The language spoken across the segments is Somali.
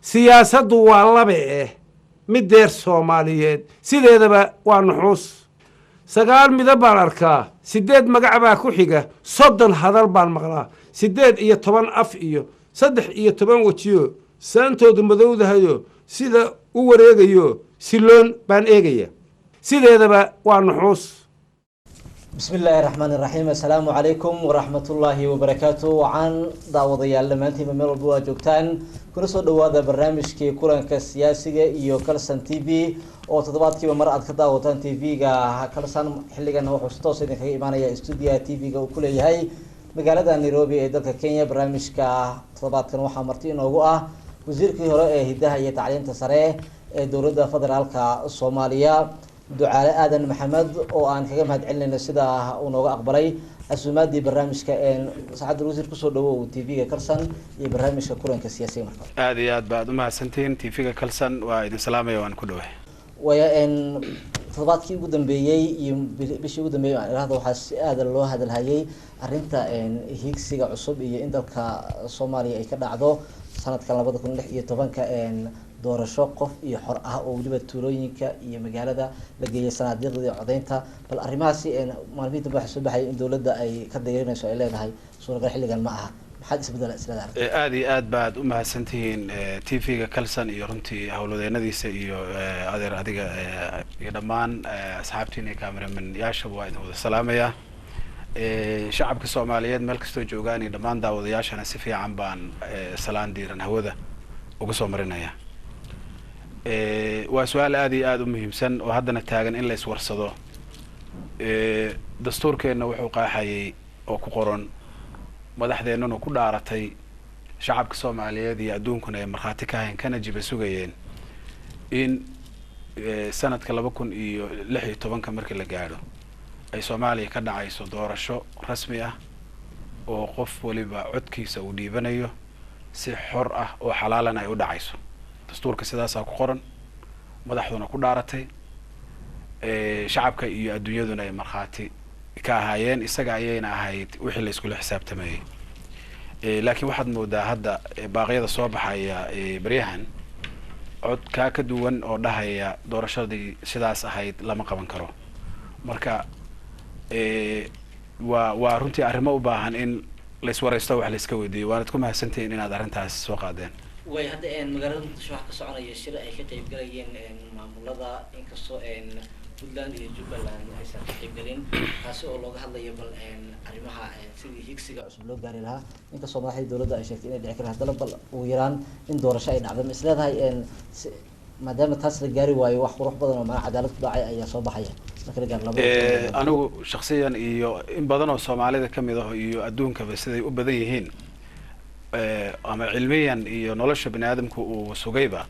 siyaasaddu waa labe mid deer soomaaliyeed sideedaba waa nuxuus 9 midab baan arkaa 8 magac baa ku xiga 30 hadal baan maqlaa 8 iyo 10 af iyo 3 iyo 10 wajiyo saantoodu madowdahayo sida u wareegayo siloon baan eegaya sideedaba waa nuxuus بسم الله الرحمن الرحيم السلام عليكم ورحمة الله وبركاته وعن دعوة يا لمانتي من ملبو جوكتان كل صوت هذا برنامج كي كورن كسياسية إيو كلسان تي في أو تضبط كي بمرأة كدعوة تي في جا كلسان حلقة نوع حستوس إن في إيمانية استوديو تي في جا وكل هاي مقالة نيروبي دلك كينيا برنامج كا تضبط كنوع مرتين وجوه وزير كي هراء هداية تعليم تسرع دولة فدرال كالصومالية دعاء آدم محمد oo aan kaga mahad celinayna sida uu nooga aqbalay asuumaadii barnaamijka saacad wasiir ku soo dhawow TV-ga Kalsan iyo barnaamijka kulanka siyaasiga markaa aad iyo aad baad u mahadsantiin TV-ga Kalsan waa idin salaamay waan ku dhawahay waya toddobaadkii ugu dambeeyay iyo bishii ugu dambeeyay aan iraahdo waxa si aad loo hadalhayay arinta higsiga cusub iyo in dalka Soomaaliya ay ka dhacdo sanadka 2016 doorasho qof iyo xor ah oo waliba tuulooyinka iyo magaalada la geeyay sanadiyada codeynta bal arrimahaasi maalmihiisa waxa soo baxay in dawladda ay ka dayrinayso ay leedahay suuragal xilligan ma aha maxaad isbedel islaada aad iyo aad baad u mahadsantihiin TV-ga Kalsan iyo runtii hawlwadeenadiisa iyo adeer adiga iyo dhammaan asxaabtiina cameraman yaasha waa idin wada salaamaya shacabka Soomaaliyeed meel kastoo joogaan iyo dhammaan daawadayaashana si fiican baan salaan diiran hawada uga soo marinaya waa su'aal aad iyo aad u muhiimsan oo haddana taagan in la iswarsado dastuurkeena wuxuu qaaxayay oo ku qoran madaxdeennuna ku dhaaratay shacabka Soomaaliyeed iyo adduunkuna ay marxaati ka hayn kana jiba sugayeen in sanadka 2016 markii la gaaro ay Soomaaliya ka dhacayso doorasho rasmi ah oo qof waliba codkiisa uu dhiibanayo si xor ah oo xalaalan ay u dhacayso dastuurka sidaas ku qoran madaxduna ku dhaaratay shacabka iyo adduunyaduna ay marxaati ka ahaayeen isaga ayayna ahayd wixii la isku xisaabtamay laakiin waxaad moodaa hadda baaqyada soo baxaya baryahan cod ka duwan oo dhahaya doorashadii sidaas ahayd lama qaban karo marka waa runtii arrimo u baahan in la iswaraysto wax la iska weydiiyo waad ku mahadsantiin inaad arintaas soo qaadeen way hadda magaalada Muqdisho waxa ka soconaya shir ay ka qayb galayeen maamulada inkastoo Puntland iyo Jubbaland ay ka qayb galeen taasi oo looga hadlayo bal arrimaha sidii higsiga cusub loo gaari lahaa inkastoo madaxda dawladda ay sheegtay inay dhici karaan hadda bal ugu yaraan in doorasho ay dhacdo isleedahay maadaama taas la gaari waayo wax qurux badan oo cadaalad ku dhacay ayaa soo baxaya marka la gaar labo anigu shakhsiyan iyo in badan oo Soomaalida kamid ah iyo adduunkaba siday u badan yihiin ama cilmiyan iyo nolosha bini'aadamku uu sugayba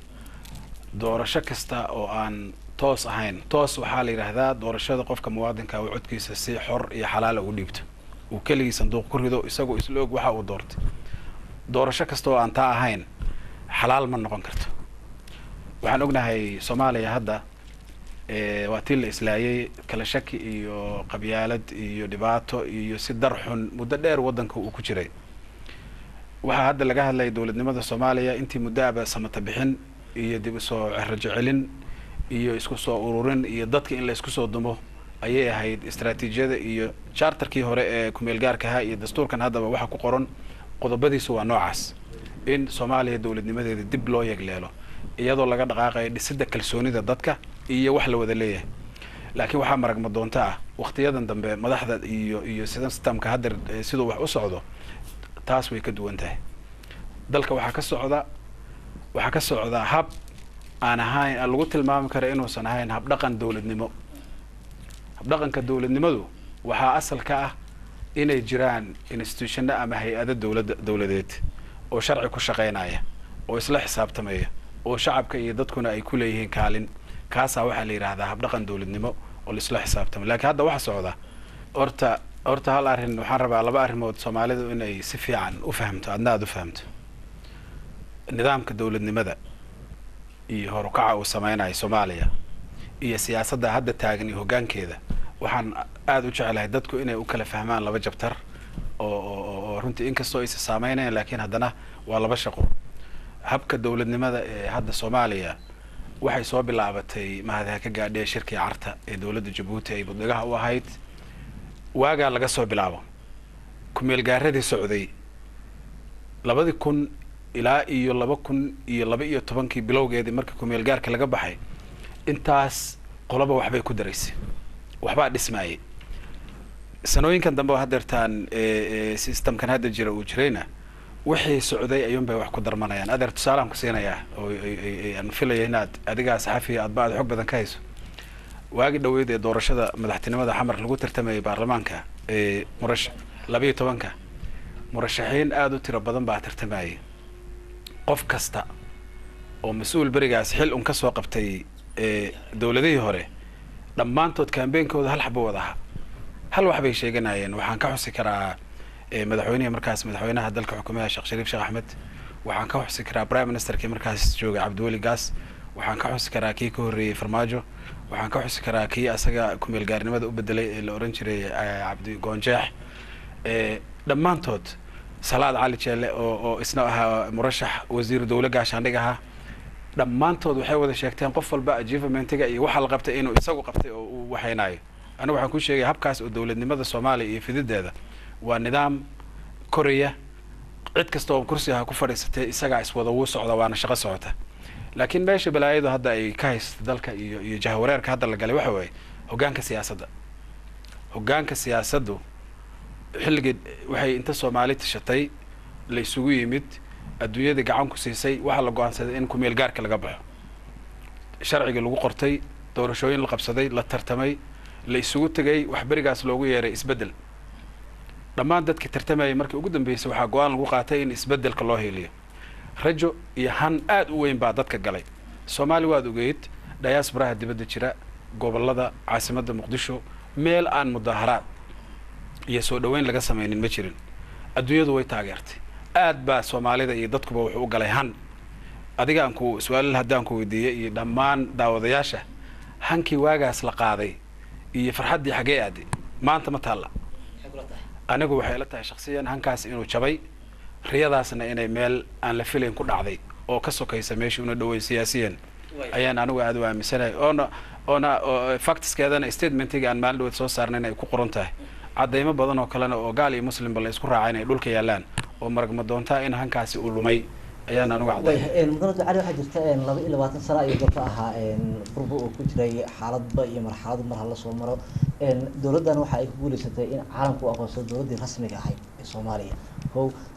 doorasho kasta oo aan toos ahayn toos waxa la yiraahdaa doorashada qofka muwaadinka uu codkiisa si xor iyo xalaal ugu dhiibto uu kaliya sanduuq ku rido isagoo isloog waxa uu doortay doorasho kasta oo aan taa ahayn xalaal ma noqon karto waxaan ognahay Soomaaliya hadda waa tii la islaayay kala shaki iyo qabyaalad iyo dhibaato iyo si darxun muddo dheer wadanka uu ku jiray waxa hadda laga hadlay dawladnimada Soomaaliya intii muddaaba samata bixin iyo dib u soo rajacelin iyo isku soo ururin iyo dadka in la isku soo dumo ayay ahayd istaraatiijiyada iyo charterkii hore ee ku meel gaarka ah iyo dastuurkan haddaba waxa ku qoran qodobadiisu waa noocaas in Soomaaliya dawladnimadeeda dib loo yegleelo iyadoo laga dhaqaaqay dhisidda kalsoonida dadka iyo wax la wada leeyahay laakiin waxa marag ma doonta ah waqtiyadan dambe madaxda iyo systemka hadda sidoo wax u socdo taas way ka duwan tahay dalka waxa ka socda hab aan ahayn lagu tilmaami karo inuusan ahayn hab dhaqan dawladnimo hab dhaqanka dawladnimadu waxa asal ka ah inay jiraan institutionada ama hay'ado dawladeed oo sharci ku shaqeynaya oo isla xisaabtamaya oo shacabka iyo dadkuna ay ku leeyihiin kaalin kaasa waxa la yiraahdaa hab dhaqan dawladnimo oo isla xisaabtamay laakiin hadda waxa socda horta hal arrin waxaan rabaa laba arrimood Soomaalidu inay si fiican u fahamto adna aad u fahamto nidaamka dawladnimada iyo horukaca uu sameeyay Soomaaliya iyo siyaasadda hadda taagan iyo hoggaankeeda waxaan aad u jecelahay dadku inay u kala fahmaan laba jabtar oo runtii inkastoo ay saameynayaan laakiin haddana waa laba shaqo habka dowladnimada ee hadda Soomaaliya waxay soo bilaabatay mahadha ka gaadhay shirkii carta ee dowladda Djibouti ay budagaha u ahayd waaga laga soo bilaabo kumeel gaaradii socday 2000 ilaa iyo 2012 bilowgeedii markii kumeel gaarka laga baxay intaas qolaba waxbay ku daraysay waxba dhismaayay sanooyinkan dambe hadeertaan systemkan hadda jira uu jirayna wixii socday ayuun bay wax ku darmanayaan adeer tusaalaan ku siinayaa oo aan filayo inaad adiga saxafi aad baad xog badan ka hayso waagi dhaweyd ee doorashada madaxtinimada xamar lagu tartamayay baarlamaanka murashax 12 murashaxiin aad u tiro badan baa tartamayay qof kasta oo mas'uul barigaas xil ka soo qabtay dawladihii hore dhammaantood campaignkooda hal xabo wadaha hal wax bay sheeganayeen waxaan ka xusi karaa madaxweynaha dalka xukuumada Sheekh Shariif Sheekh Ahmed waxaan ka xusi karaa prime ministerkii markaas joogay Cabdiweli Gaas waxaan ka xusi karaa kii ka horeeyay Farmaajo waxaan ka xusi karaa kii asaga ku meel gaarnimada u bedelay ee la oran jiray Cabdi Goonjeex dhammaantood Salaad Cali Jeelle oo isna ahaa murashax wasiir dawladda gaashaandhig ahaa dhammaantood waxay wada sheegteen qof walba achievementiga iyo waxa la qabtay inuu isagu qabtay oo uu waxaynayo anigu waxaan ku sheegay habkaas oo dawladnimada Soomaaliya iyo fidideeda waa nidaam Korea cid kasta oo kursiga ku fadhiisatay isaga iswada uu socdo waana shaqo socota laakiin meesha balaayadu hadda ay ka haysto dalka iyo jahwareerka hadda la galay waxa weey hoggaanka siyaasaddu xilligeed waxay inta Soomaali tashatay la isugu yimid adduunyada gacan ku siisay waxa la go'aansaday in ku meel gaarka laga baxo sharciga lagu qortay doorashooyin la qabsaday la tartamay la isugu tagay wax barigaas loogu yeeray isbedel dhammaan dadka tartamayay markii ugu dambeysay waxa go'aan lagu qaatay in isbedelka loo heliyo rajo iyo han aad u weyn baa dadka galay Soomaali waad ogeyd diaspora dibadda jira gobolada caasimadda Muqdisho meel aan mudaharaad iyo soo dhaweyn laga sameeynin ma jirin adduunyadu way taageertay aad baa Soomaalida iyo dadkuba wuxuu u galay han adiga aan ku su'aal haddaan ku weydiiyay iyo dhammaan daawadayaasha hankii waagaas la qaaday iyo farxadii xagee aaday maanta ma taala anigu waxay la tahay shakhsiyan hankaas inuu jabay riyadaasna inay meel aan la filayn ku dhacday oo ka sokaysa meeshii una dhaweey siyaasiyan ayaan anigu aad u aaminsanahay ona factskeedana statementiga aan maalin soo saarnay ay ku qoran tahay cadeymo badan oo kalena oo gaal iyo muslim bal isku raacay inay dhulka yaalaan oo maragma doontaa in hankaasi uu lumay ayaan anigu cadday muddo cali waxa jirta 22 sano ay dadka ahaa burbu oo ku jiray xaaladba iyo marxalad mar la soo maro dawladdan waxa ay ku guuleysatay in caalamku aqoonsado dawladdii rasmiga ahayd ee Soomaaliya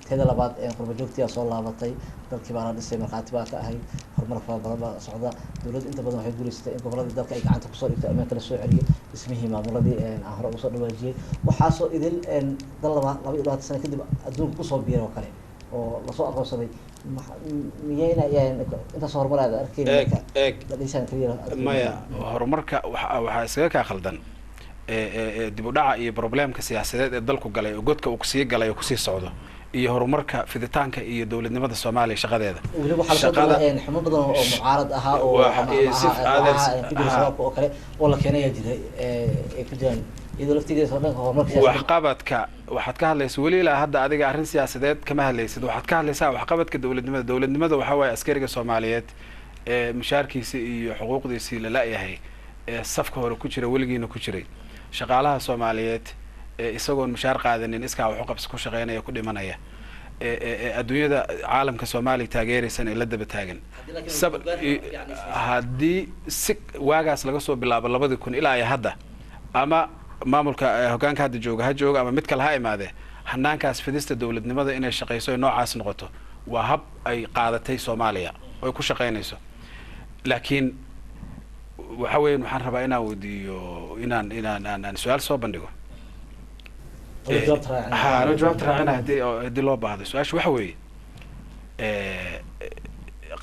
teeda labaad qurbo joogtiya soo laabatay dalkii baa la dhisay markaati baa ka ahayd horumar badan baa socda dawladda inta badan waxay guuleysatay in gobolada dalka ay gacanta ku soo dhigto ama kala soo celiyo ismihii maamuladii aan hore u soo dhawaajiyay waxa soo idil dal 22 sano kadib adduunka ku soo biiro kale oo la soo aqoonsaday miyayna inta soo hormarada arkeenka dadaysan kaliya maya horumarka waxa isaga ka khaldan dib u dhaca iyo problemka siyaasadeed ee dalku galay oo godka uu sii galay oo ku sii socdo iyo horumarka fiditaanka iyo dawladnimada Soomaaliya shaqadeeda shaqada xumo badan oo mucaarad ahaa oo oo kale oo la keenay jiray ku jiraan idoo laftigeeda dhanka horumarka waxqabadka waxaad ka hadlaysaa wali ilaa hadda adiga arrin siyaasadeed kama hadlaysid waxaad ka hadlaysaa waxqabadka dawladnimada waxa way askariga Soomaaliyeed ee mushaarkiisa iyo xuquuqdiisa la laayahay ee safka hore ku jira waligiina ku jiray shaqaalaha Soomaaliyeed isagoon mushaar qaadanin iska wax u qabs ku shaqeynaya ku dhimanaya adduunyada caalamka Soomaaliya taageeraysan ee la daba taagan haddii si waagaas laga soo bilaabo 2000 ilaa hadda ama maamulka hoggaanka hadda jooga ama mid kale ha imaade hanaankaas fidista dawladnimada inay shaqeyso noocaas noqoto waa hab ay qaadatay Soomaaliya oo ku shaqeynayso laakiin waxa weyn waxaan rabaa inaan weydiiyo inaan su'aal soo bandhigo jawaab raacina hadii loo baahdo su'aashu waxa weeye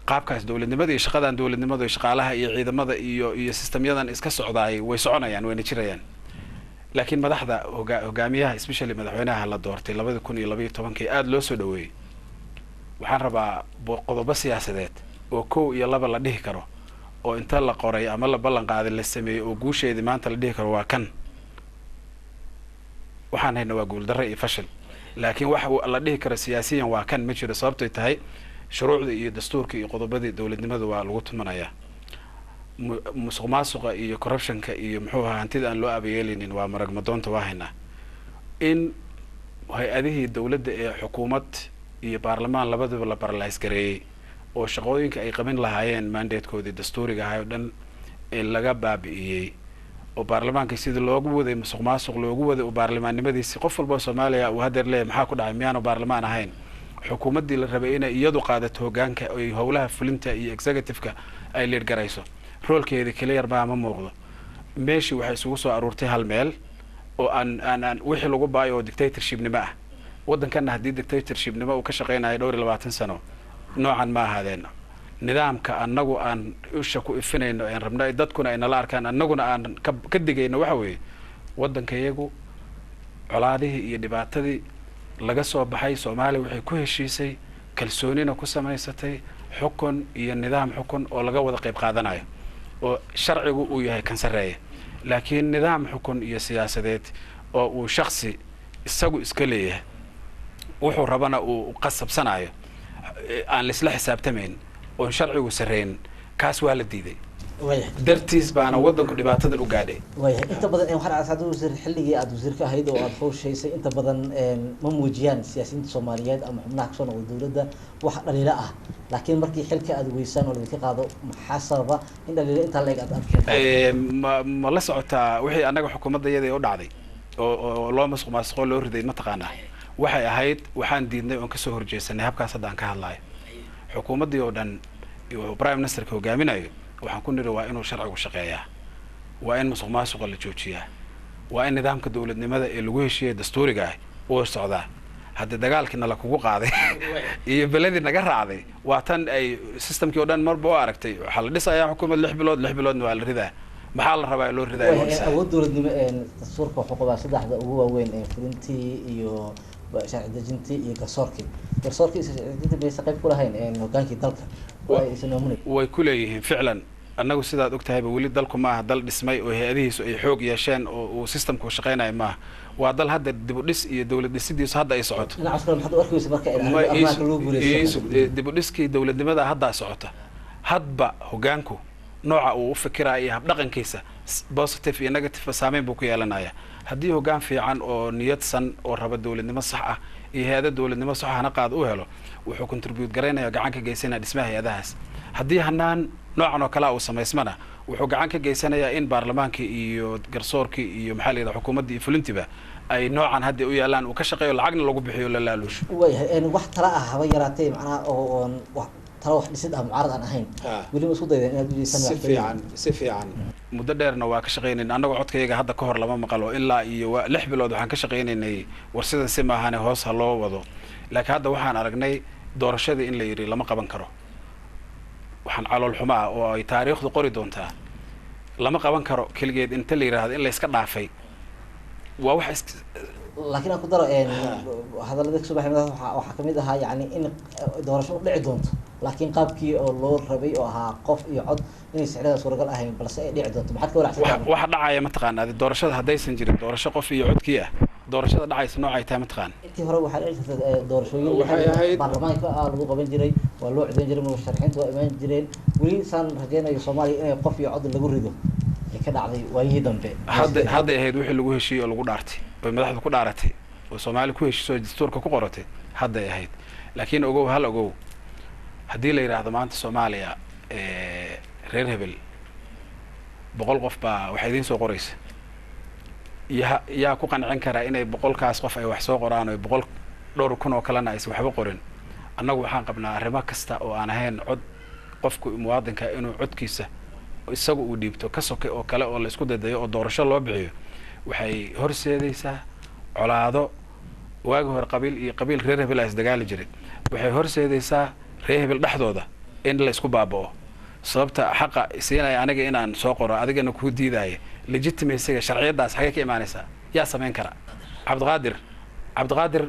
qaabkaas dawladnimada iyo shaqadan dawladnimada iyo shaqaalaha iyo ciidamada iyo systemyadan iska socdaay way soconayaan wayna jirayaan laakiin madaxda hogaamiyaha especially madaxweynaha la doortay 2012 aad loo soo dhaweeyay waxaan rabaa qodobo siyaasadeed oo 1 iyo 2 la dhihi karo oo inta la qoray ama la ballan qaaday la sameeyay oo guusheedii maanta la dhihi karo waa kan waxaan hayna waa guul darro iyo fashil laakiin wax la dhihi karo siyaasiyan waa kan ma jiro sababtoo tahay shuruucda iyo dastuurka iyo qodobadii dowladnimada waa lagu tumanayaa musuq maasuqa iyo corruptionka iyo muxuu ahaa hantida aan loo abayeelinin waa maragmadoonta waa haynaa in hay-adihii dowladda ee xukuumad iyo baarlamaan labadaba la baralays gareeyey oo shaqooyinka ay qaban lahaayeen mandatekoodii dastuuriga ahay oo dhan ee laga baabi'iyey oo baarlamaanka sidii loogu waday musuq maasuq loogu waday oo baarlamaannimadiisi qof walba Soomaaliya uu hadeer leeyahay maxaa ku dhacay miyaanu baarlamaan ahayn xukuumaddii la rabay inay iyadu qaadato hoggaanka ay howlaha fulinta iyo executive-ka ay leer garayso roolkeeda clear ma muuqdo meeshii waxay isugu soo aruurtay hal meel oo aan wixii lagu baayo oo dictatorship nimo ah waddankanna haddii dictatorship nimo uu ka shaqeynayo dhowr iyo 20 sano noocan ma ahaadeen nidaamka annagu aan usha ku ifinayno aan rabnay dadkuna ay nala arkaan annaguna aan ka digayno waxa weeye waddankayagu colaadihii iyo dhibaatadii laga soo baxay Soomaaliya waxay ku heshiisay kalsoonina ku samaysatay xukun iyo nidaam xukun oo laga wada qayb qaadanayo oo sharcigu uu yahay kan sareeya laakiin nidaam xukun iyo siyaasadeed oo uu shakhsi isagu iska leeyahay wuxuu rabana uu qasabsanayo aan isla xisaabtamayn oo sharcigu sareyn kaas waa la diiday dartiis baana waddanku dhibaatada u gaadhay inta badan waxaan asaadu wasiir xilligii aad wasiirka ahayd oo aad howshaysay inta badan ma muujiyaan siyaasiyiinta Soomaaliyeed ama xubnaha ka soo noqday dawladda wax dhaliilo ah laakiin markii xilka aad weysaan oo idinka qaado maxaa sababa in dhaliilo inta leeg aad arkeen ma la socotaa wixii anaga xukuumadayada u dhacday oo loo masuq maasuqo loo riday ma taqaanaa waxay ahayd waxaan diidnay oo ka soo horjeesanay habkaas hadda aan ka hadlayo xukuumadii oo dhan iyo prime minister ka hogaaminayo waxaan ku niri waa inuu sharcigu shaqeeyaa waa in musuq maasuqa la joojiyaa waa in nidaamka dawladnimada ee lagu heshiiyay dastuuriga ah oo socdaa hadda dagaalkina la kugu qaaday iyo beladii naga raacday waa tan ay systemkii oo dhan marba u aragtay waxa la dhisayaa xukuumad 6 biloodna waa la ridaa maxaa la rabaa loo ridaa awood dawladnimo dastuurka wuxuu qabaa saddexda ugu waaweyn ee fulintii iyo sharci dejintii iyo garsoorkii inta baysa qayb ku lahayn hogaankii dalka way ku leeyihiin ficlan annagu sidaad ogtahayba weli dalku ma aha dal dhismay oo hay-adihiisu ay xoog yeesheen oo uu systemku shaqeynayo maaha waa dal hadda dib u dhis iyo dawlad dhisidiisu hadda ay socoto dib u dhiskii dawladnimada hadda socota hadba hoggaanku nooca uu u fikirayo iyo habdhaqankiisa positive iyo negative saameyn buu ku yeelanayaa haddii hoggaan fiican oo niyadsan oo raba dawladnimo sax ah iyo hay-ada dawladnimo sax ahna qaad u helo wuxuu contribute gareynayaa gacan ka geysanaya dhismaha hay-adahaas haddii hanaan noocan oo kale uu samaysmana wuxuu gacan ka geysanayaa in baarlamaankii iyo garsoorkii iyo maxaa la yidhaha xukuumaddii iyo fulintiba ay noocan hadda u yaalaan uu ka shaqeeyo lacagna lagu bixiyo la laaluusho wax tala ah haba yaraatee macnaha oo tala wax dhisid ah mucaarad aan ahayn weli ma isku dayday inaad ujeesaan si fiican muddo dheerna waa ka shaqeynaynay annagoo codkayaga hadda ka hor lama maqalo ilaa iyo 6 bilood waxaan ka shaqeynaynay war sidan si maahane hoos ha loo wado laakiin hadda waxaan aragnay doorashadii in la yiri lama qaban karo waxaan calool xumo ah oo ay taariikhdu qori doontaa lama qaban karo kaligeed inta la yiraahdo in la iska dhaafay waa wax laakiin aan ku daro hadallada ka soo baxay waxa kamid ahaa yani in doorasho u dhici doonto laakiin qaabkii oo loo rabay oo ahaa qof iyo cod inay sicirada suuragal ahayn balse ay dhici doonto maxaad ka walaacsan waxa dhacaya ma taqaanaa doorashada haddaysan jirin doorasho qof iyo codkii ah doorashada dhacaysa noocay tahay ma taqaan intii hore waxaa dhici jirtay doorashooyin baarlamaanka lagu qaban jiray waa loo codeyn jiray musharaxiintu waa imaan jireen weli saan rajeynayo Soomaaliya inay qof iyo cod lagu rido ka dhacday waayii dambe hadda ahayd wixii lagu heshiiyay oo lagu dhaartay oo madaxdu ku dhaaratay oo Soomaali ku heshiisay dastuurka ku qoratay hadda ahayd laakiin ogow haddii la yiraahdo maanta Soomaaliya reer hebel 100 qof baa waxay idin soo qoraysa yaa ku qancin karaa inay 100kaas qof ay wax soo qoraan oo 100 dhowr kun oo kalena aysan waxba qorin annagu waxaan qabnaa arrimo kasta oo aan ahayn cod qofku muwaadinka inuu codkiisa isagu uu dhiibto ka sokay oo kale oo la isku dadayo oo doorasho loo bixiyo waxay horseedaysaa colaado waagi hore qabiil reer hebel ay isdagaali jiray waxay horseedaysaa reer hebel dhexdooda in la isku baaba'o sababta xaqa siinaya aniga inaan soo qoro adigana ku diidaayo legitimacy sharciyadaas xagee ka imaanaysaa yaa sameyn kara cabdiqaadir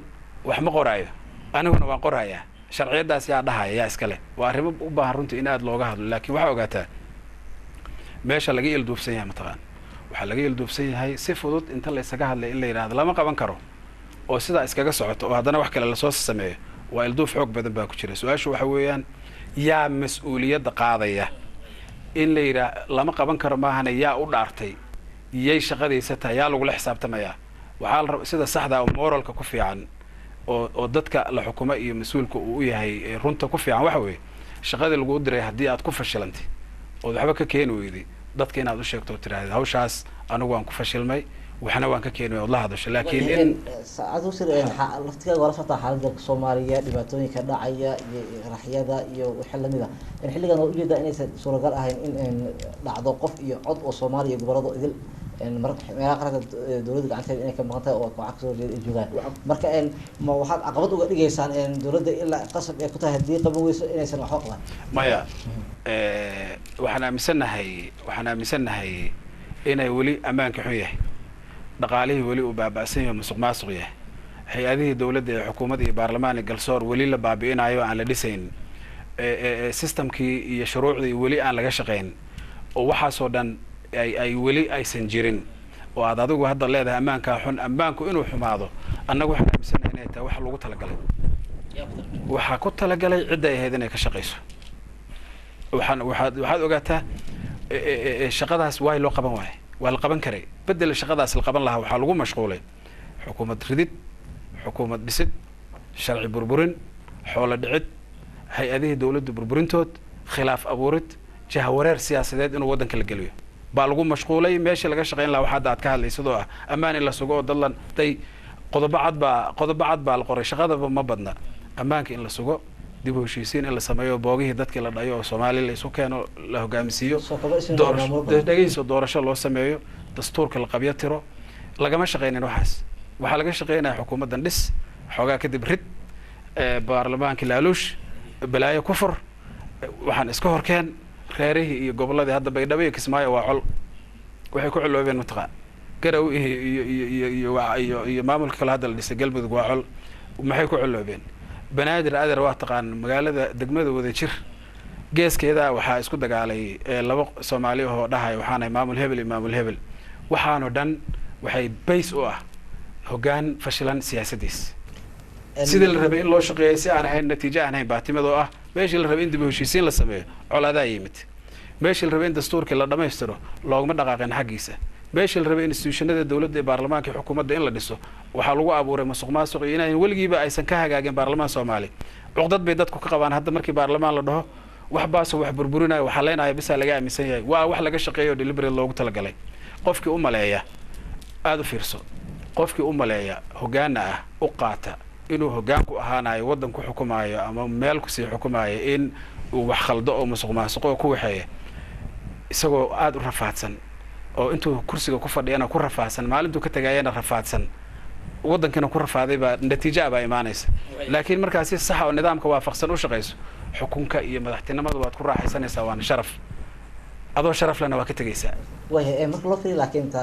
wax ma qoraayo aniguna waan qorayaa sharciyadaas yaa dhahaya yaa iskale waa arrimo u baahan runtii in aad looga hadlo laakiin waxaa ogaataa meesha laga ilduufsan yahay mataqaan waxaa laga ilduufsan yahay si fudud inta la isaga hadlay in la yiraahdo lama qaban karo oo sidaa iskaga socoto oo haddana wax kale la soo sameeyo waa ilduuf xoog badan baa ku jira su-aashu waxa weeyaan yaa mas-uuliyadda qaadaya in la yidhaah lama qaban karo maahana yaa u dhaartay yay shaqadiisa tahay yaa lagula xisaabtamayaa waxaa la raba sida saxda oo moralka ku fiican oo dadka la xukumo iyo mas-uulka uu u yahay runta ku fiican waxa weeye shaqadii lagu diray haddii aad ku fashilantay ood waxba ka keeni weyday dadka inaad u sheegto oo tiraahda hawshaas anigu waan ku fashilmay waxna waan ka keeni ood la hadasho laakiin in saacad usir laftigeeda wala socotaa xaaladda Soomaaliya dhibaatooyinka dhacaya iyo qaraxyada iyo wixii lamid ah in xilligan oo ujeeda inaysan suuragal ahayn in dhacdo qof iyo cod oo Soomaaliya gobolada idil meelaha qaranka dowladda gacanteeda inay ka maqan tahay oo kooxaha kasoo jeeda joogaan marka ma waxaad caqabad uga dhigaysaan dowladda ilaa qasab ay ku tahay haddii qaban weyso inaysan waxba qaban maya waxaan aaminsannahay inay weli ammaanka xun yahay dhaqaalihii weli uu baaba'san yahay musuq maasuq yahay hay-adihii dowladda ee xukuumadda iyo baarlamaan iyo galsoor weli la baabi'inayo aan la dhisayn systemkii iyo shuruucdii weli aan laga shaqayn oo waxaasoo dhan ay weli aysan jirin oo aad adigu hadda leedahay ammaankaa xun ammaanku inuu xumaado annagu waxaan aaminsanahay inay tahay wax lagu talagalay waxaa ku talagalay cidda ay ahayd inay ka shaqayso waxaad ogaataa shaqadaas waay loo qaban waaye waa la qaban karay bedel shaqadaas la qaban lahaa waxaa lagu mashquulay xukuumad ridid xukuumad dhisid sharci burburin xoolo dhicid hay-adihii dowladda burburintood khilaaf abuurid jahawareer siyaasadeed inuu waddanka la geliyo baa lagu mashquulay meeshii laga shaqayn lahaa waxaad aad ka hadlaysadoo ah ammaan in la sugo oo dadlan day qodobo cad baa la qoray shaqadaba ma badna ammaanka in la sugo dib u heshiisiin in la sameeyo boogihii dadkii la dhayo oo Soomaaliya la isu keeno la hogaamisiyo dhageyso doorasho loo sameeyo dastuurka la qabyo tiro lagama shaqeynin waxaas waxaa laga shaqeynaya xukuumaddan dhis xoogaa kadib rid baarlamaanka laaluush balaayo kufur waxaan iska horkeen reerihii iyo gobolladii hadda Baydhabo iyo Kismaayo waa col waxay ku ciloobeen mataqaan garow iyo maamulka kale hadda la dhisay galmudug waa col maxay ku ciloobeen banaadir adeer waa taqaan magaalada degmada Wadajir geeskeeda waxaa isku dagaalay laba Soomaali oo dhahay waxaanay maamul hebel waxaanu dhan waxay base u ah hoggaan fashilan siyaasadiis sida la rabay in loo shaqeeyo si aan ahayn natiijo aan ahayn baatimadoo ah meeshii la rabay in dib u heshiisiin la sameeyo coladaa yimid meeshii la rabay in dastuurkii la dhammaystiro looguma dhaqaaqin xaggiisa meeshii la rabay institutionada dowladda ee baarlamaanka iyo xukuumadda in la dhiso waxaa lagu abuuray musuq maasuq iyo inaan weligiiba aysan ka hagaagin baarlamaan Soomaali cuqdad bay dadku ka qabaan hadda markii baarlamaan la dhaho wax baasoo wax burburinayo waxa leenahay bisa laga aaminsan yahay waa wax laga shaqeeyo deliberate loogu talagalay qofkii u maleeya aad u fiirso qofkii u maleeya hoggaana ah u qaata inuu hoggaanku ahaanayo waddanku xukumaayo ama meel ku sii xukumaayo in uu wax khaldo oo musuq maasuq oo ku waxeeyo isagoo aad u rafaadsan oo intuu kursiga ku fadhiyana ku rafaadsan maalintuu ka tagayana rafaadsan waddankana ku rafaaday baa natiijo baa imaanaysa laakiin markaas si sax oo nidaamka waafaqsan u shaqeyso xukunka iyo madaxtinimadu waad ku raaxaysanaysaa waana sharaf adoo sharaf lana waa ka tagaysaa way marka loo fiiriyo laakiin ta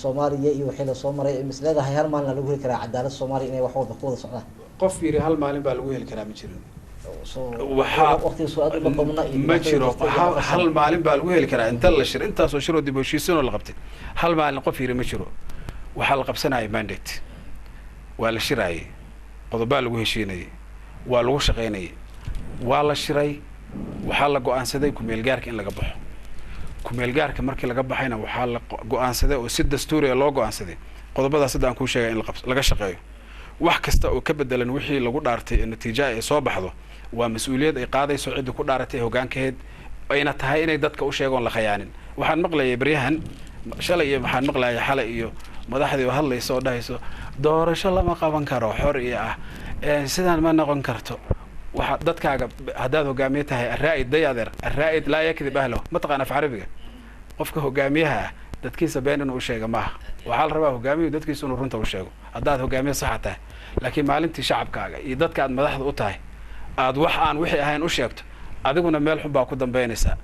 Soomaaliya iyo wixii la soo maray mislada hal maalin lagu heli karaa cadaalad Soomaaliya inay wax walba ku wada socdaan qof fiiri hal maalin baa lagu heli karaa ma jirin waqtiga su'aad u qabna ma jiro hal maalin baa lagu heli karaa inta la shir intaasoo shiroo dib u heshiisiin oo la qabtay hal maalin qof fiiri ma jiro waxaa la qabsanaya mandate waa la shiraayay qodobaa lagu heshiinayay waa lagu shaqaynayay waa la shiray waxaa la go'aansaday ku-meelgaarka in laga baxo ku-meelgaarka markii laga baxayna waxaa la go'aansaday oo si dastuuri ah loo go'aansaday qodobadaas hadda aan kuu sheegay in laga shaqeeyo wax kasta oo ka bedelan wixii lagu dhaartay natiijo ay soo baxdo waa mas'uuliyad ay qaadayso cidda ku dhaaratay hoggaankeed ayna tahay inay dadka u sheegoon la khayaanin waxaan maqlayay baryahan shalay iyo waxaan maqlayay xalay iyo madaxdii oo hadlayso oo dhahayso doorasho lama qaban karo xor iyo ah sidaan ma noqon karto waxa dadkaaga haddaad hogaamiye tahay araa'id dayadeer araa'id laa yakdib ahlo ma taqaan af carabiga qofka hogaamiyaha ah dadkiisa been inuu sheego maaha waxaa la rabaa hogaamiyuhu dadkiisa inuu runta u sheego haddaad hogaamiye saxa tahay laakiin maalintii shacabkaaga iyo dadka aad madaxda u tahay aad wax aan wixii ahayn u sheegto adiguna meel xun baa ku dambeynaysaa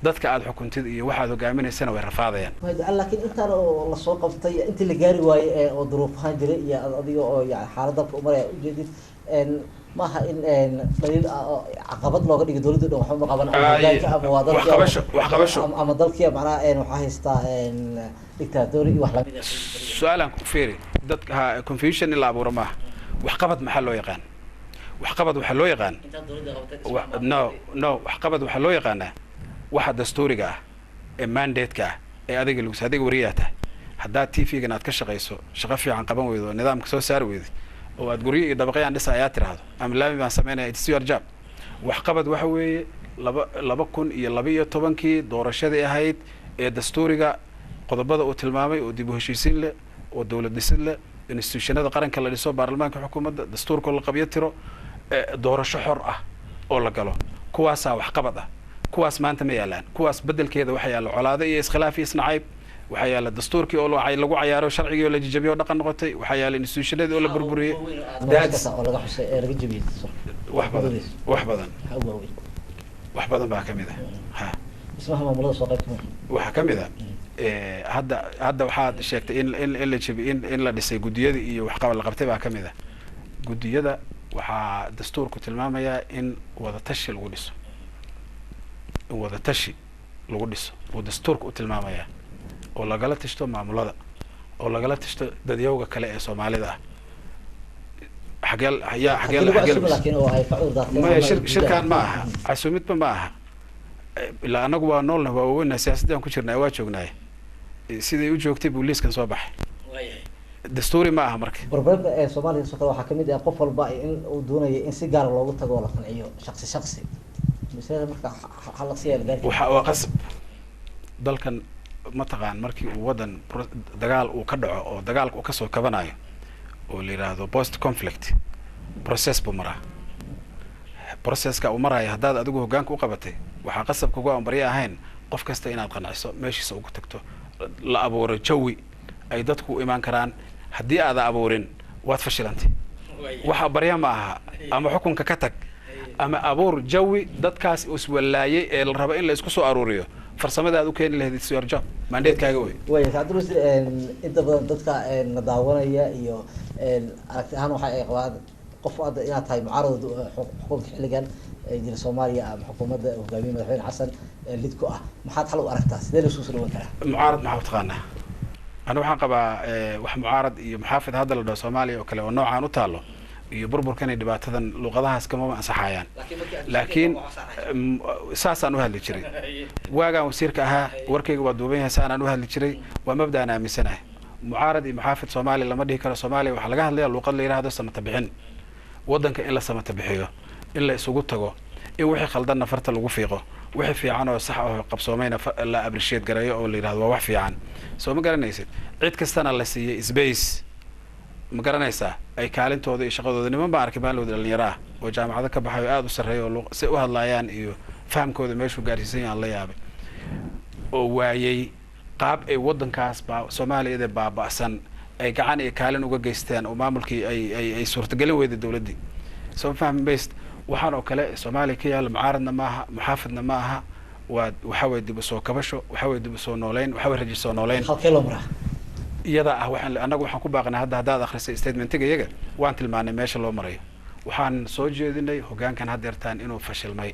dadka aad xukuntid iyo waxaad hogaaminaysana way rafaadayaan laakiin intaan oo la soo qabtay intii la gaari waayey oo duruufahan jiray iyo adiga oo xaalad dalka u maraya ujeedid maaha in daliil caqabad looga dhigo dowladda dhan waxba ma qaban ama waa waxqabasho ama dalkii macnaha waxaa haystaa dictatori iyo wax lamid ah su'aalan ku fiiri dadka confusion ila abuura maaha waxqabad maxaa loo yaqaan waxqabad waxaa loo yaqaan no waxqabad waxaa loo yaqaanaa waxa dastuuriga ah ee mandate-ka ah ee adiga lagu adiga wariyaa tahay haddaad tv-gan aad ka shaqayso shaqo fiican qaban weydo oo nidaamka soo saari weydo oo aad guryo iyo dabaqyaan dhisa ayaa tiraahdo ama laami baan sameynaya it's your job waxqabad waxa weeye 2012 doorashadii ahayd ee dastuuriga qodobada uu tilmaamay oo dib u heshiisiin leh oo dawlad dhisid leh institutionada qaranka la dhiso baarlamaanka xukuumadda dastuurka la qabyo tiro doorasho xor ah oo la galo kuwaasaa waxqabad ah kuwaas maanta ma yaalaan kuwaas bedelkeeda waxaa yaalla colaado iyo iskhilaaf iyo isnacayb waxaa yaalla dastuurkii oo lagu cayaaro sharcigii oo la jajabiyo oo dhaqan noqotay waxaa yaalla institutionadii oo la burburiyey wax badan baa ka mid ah waxaa ka mid ah hadda waxaad sheegtay in la jabi in la dhisay guddiyada iyo waxqabad la qabtay baa ka mid ah guddiyada waxaa dastuurku tilmaamayaa in wadatashi lagu dhiso uu dastuurka u tilmaamayaa oo lagala tashto maamulada oo lagala tashto dadyawga kale ee soomaalida ah shirkaan ma aha casuumidba ma aha ilaa anagu waa noolna waa waaweynaa siyaasaddan ku jirnaa waa joognaay siday u joogtay buu liiskan soo baxay dastuuri ma aha marka barbarka ee Soomaaliya soo kale waxaa kamid ah qof walba in uu doonayo in si gaar loogu tago oo la qanciyo shakhsi misal marka hal siyar waxa qasab dalkan ma taqaan markii uu wadan dagaal uu ka dhaco oo dagaalka uu ka soo kabanayo oo la yiraahdo post conflict process buu maraa processka uu maraayo haddaad adigu hoggaanka u qabatay waxaa qasab kugu aan bari ahayn qof kasta inaad qanciso meeshiisa ugu tagto la abuuro jawi ay dadku u imaan karaan haddii aad abuurin waad fashilantay waxa barya ma aha ama xukunka ka tag ama abuur jawi dadkaas iswalaayay ee la rabo in la isku soo aruuriyo farsamada aad u keeni lahayd is your job mandatekaaga way saadruus inta badan dadka nadaawanaya iyo aragti ahaan waxa ay qabaan qof aad inaad tahay mucaarad xukunka xilligan ee jira Soomaaliya ama xukuumadda hogaamiye madaxweyne xasan lidku ah maxaad xal u aragtaa sidee la soo soo karaa mucaarad maxaa taqaanaa أنا waxaan qabaa wax mucaarad iyo muxaafid hadda la dhaho Soomaaliya oo kale oo noocaan u taalo iyo burburkan iyo dhibaatadan luqadahaas kama ansaxayaan laakiin saasaan u hadli jiray waagaan wasiirka ahaa warkayga waa duuban yahay saanaan u hadli jiray waa mabda'an aaminsanahay mucaarad iyo muxaafid Soomaaliya lama dhihi karo Soomaaliya waxa laga hadlayaa luqad la yiraahdo samata bixin wadanka in la samata bixiyo in la isugu tago in wixii khaldan nafarta lagu fiiqo wixii fiican oo sax ah qabsoomayna la appreciate gareeyo oo la yiraahdo waa wax fiican soo ma garanaysid cid kastana la siiyay space ma garanaysaa ay kaalintooda iyo shaqadooda niman baan arkay maalooda dhalinyaro ah oo jaamacada ka baxay aad u sareeyo oo si u hadlayaan iyo fahamkooda meeshu gaarsiisan yahay la yaabay oo waayay qaab ay wadankaas Soomaaliyeed baaba'san ay gacan iyo kaalin uga geysteen oo maamulkii ay suurtagelin weyday dawladii soo faham based waxaan oo kale Soomaaliya ka yaal mucaaradna maaha muxaafidna maaha waxa way dib u soo kabasho waxa way dib u soo nooleyn waxa way rajiso nooleyn halkee loo maraa iyada ah anagu waxaan ku baaqnaa haddaad akhrisay statementiga iyaga waan tilmaanay meesha loo marayo waxaan soo jeedinay hoggaankan haddeertaan inuu fashilmay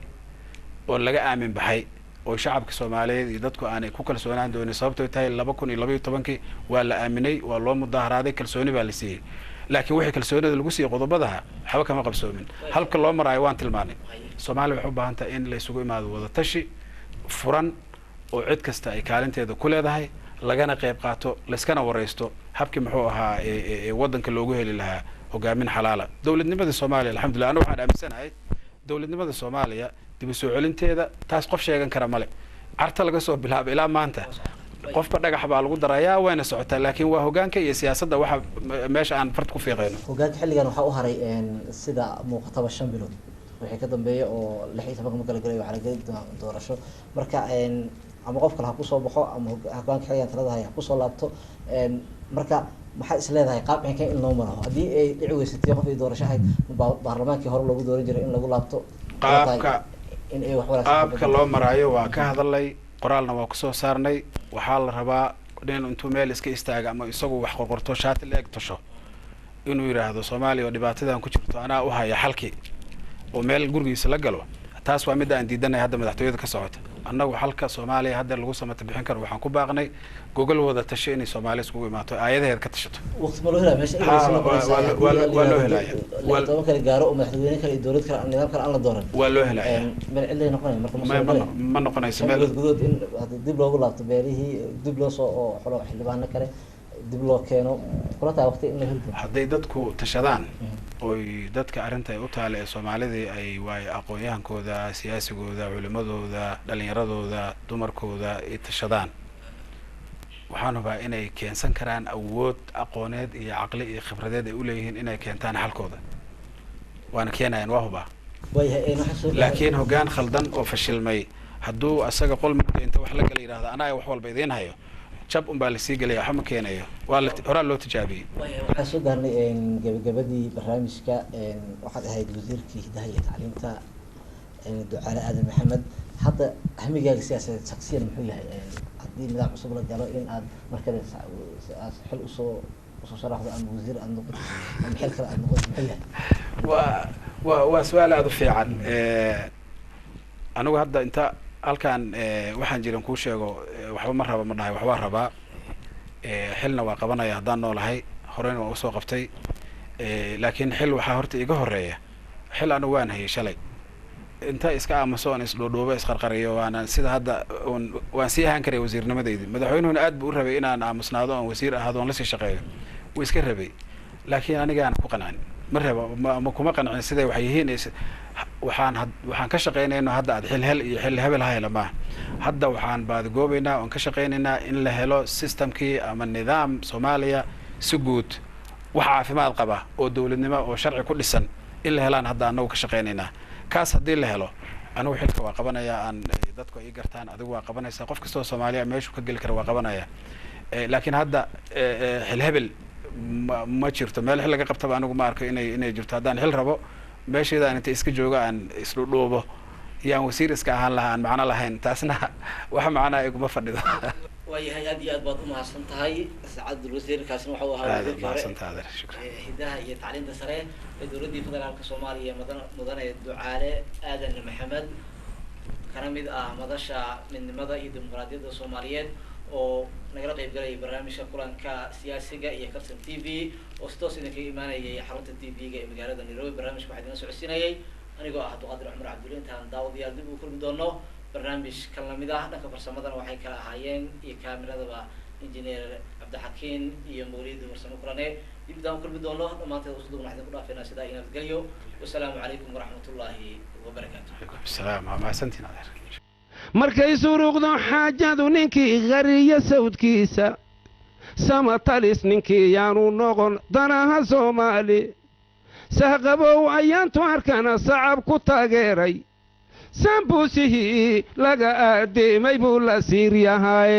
oo laga aamin baxay oo shacabka Soomaaliyeed iyo dadku aanay ku kalsoonaan doonin sababtoo tahay 2012 waa la aaminay waa loo mudaharaaday kalsooni baa la siiyay laakiin wixii kalsoonida lagu siiyay qodobadaha waxba kama qabsoomin halka loo marayo waan tilmaanay Soomaaliya waxay u baahan tahay in la isugu imaado wada tashi furan oo cid kasta ay kaalinteeda ku leedahay lagana qayb qaato la iskana wareysto habkii muxuu ahaa wadanka loogu heli lahaa hogaamin xalaala dawladnimada Soomaaliya alxamdulillah ana waxaan aaminsanahay dawladnimada Soomaaliya dib u soo celinteeda taas qof sheegan kara male carta laga soo bilaabo ilaa maanta qofba dhagax baa lagu darayaa wayna socotaa laakiin waa hoggaanka iyo siyaasadda waxa meesha aan fard ku fiiqeyno hoggaanka xilligan waxa u haray sida muuqataba 5 bilood wixii ka dambeeyay oo 16 ma kala galay waxa laga doorasho marka ama qof kale ha ku soo baxo ama hoggaanka xilligan talada hay ku soo laabto marka maxay isleedahay qaabka in loo maro hadii ay dhici weysatay qof ay doorasho ahayd baarlamaankii hore lagu dooran jiray in lagu laabto qaabka loo marayo waa ka hadalay qoraalna waa ku soo saarnay waxaa la rabaa in intuu meel iska istaaga ama isagu wax qorqorto shaati la eg tasho inuu yiraahdo Soomaaliya oo dhibaatadan ku jirto anaa u haya xalki oo meel gurigiisa la galo taas waa mid aan diidanay hadda madaxtooyada ka socota annagu halka Soomaaliya hadda lagu samata bixin karo waxaan ku baaqnay gogol wada tashi inay Soomaaliya iskugu imaato aayadaheed ka tashato waqti ma loo helaa meesha waa loo helaya waa kala gaaro oo madaxweyne kale iyo dowlad kale nidaam kale aan la dooran waa loo helaya meel cid ay noqonay marka ma noqonayso meel gudood in dib loogu laabto beelihii dib loo soo oo xolo xildhibaano kale dib loo keeno kulata waqti in la helo hadday dadku tashadaan oo dadka arinta ay u taale ee Soomaalida ay waay aqoon-yahankooda siyaasigooda culimadooda dhalinyaradooda dumarkooda ay tashadaan waxaan hubaa inay keensan karaan awood aqooneed iyo caqli iyo khibradeed ay u leeyihiin inay keentaan xalkooda waana keenayaan waa hubaa laakiin hoggaan khaldan oo fashilmay hadduu asaga qol inta wax la gala yiraahdo anaa wax walba idin hayo jab baa la sii galaya waxa ma keenayo waa hore loo tijaabiyay waxaan soo gaarnay gabagabadii barnaamijka waxaad ahayd wasiirkii hidaha iyo tacliinta Ducaale Aadan Maxamed hadda ahmigaaga siyaasadeed shakhsiyan muxuu yahay haddii nidaam cusub la galo in aad markale xil usoo sharaxdo ama wasiir aad noqoto ama xil kale aad noqoto muxuu yahay waa su'aal aad u fiican anigu hadda inta halkan waxaan jiran kuu sheego waxba ma raba ma dhahay waxba rabaa xilna waa qabanaya haddaan noolahay horeyna waan usoo qabtay laakiin xil waxaa horta iga horeeya xil anigu waan hayay shalay inta iska aamuso aan isdhoodhoobo isqarqariyo waana sida hadda waan sii ahaan karay wasiirnimadayda madaxweynuhuna aad buu u rabay inaan aamusnaado aan wasiir ahaado aan la sii shaqeeyo wuu iska rabay laakiin aniga aan ku qancin ma rabo ma kuma qancin siday wax yihiin waxaan ka shaqeynayno hadda aad xil iyo xil hebel ha hela ma hadda waxaan baadgoobaynaa oon ka shaqeynaynaa in la helo systemkii ama nidaam Soomaaliya si guud wax caafimaad qaba oo dawladnimo oo sharci ku dhisan in la helaan hadda anagu ka shaqeynaynaa kaas haddii la helo anigu xilka waa qabanaya aan dadku ay gartaan adigu waa qabanaysaa qof kastoo Soomaaliya meeshu ka geli kara waa qabanaya laakiin hadda xil hebel ma jirto meel xil laga qabtaba anigu ma arko inay jirto haddaan xil rabo meesheeda aan inta iska jooga aan islu dhuubo yaan wasiir iska ahaan lahaa aan macno lahayn taasna wax macnaa iguma fadhido waayahay aad iyo aad baad u mahadsan tahay saacadul wasiirkaasina waxa uu ahaa hidaha iyo tacliinta sare ee dowladda federaalka Soomaaliya mudane Ducaale Aadan Maxamed kana mid ah madasha midnimada iyo dimuqraadiyadda Soomaaliyeed oo nagala qayb galay barnaamijka kulanka siyaasiga iyo Karsan TV oo toos idinka imaanayay xarunta TV-ga ee magaalada Nairobi barnaamijka waxaa idin socodsiinayay anigoo ah Abdulqaadir Cumar Cabdulle intaan daawadayaal dib u kulmi doono barnaamij kan lamid ah dhanka farsamadana waxay kala ahaayeen iyo kaamiradaba injineer Cabdixakiin iyo Mawlid Mursano Kulane dib daan kulmi doono dhamaanteed usoo dugnaxda ku dhaafayna sida inaad galiyo wassalaamu calaykum waraxmatullaahi wabarakaatuh salaam ma santina markay suruqdo xaajadu ninkii qariya sawdkiisa samatalis ninkii yaanu noqon danaha Soomaali sahqabow ayaantu arkana sacab ku taageeray sambuusihii laga adeemay buu la siir yahay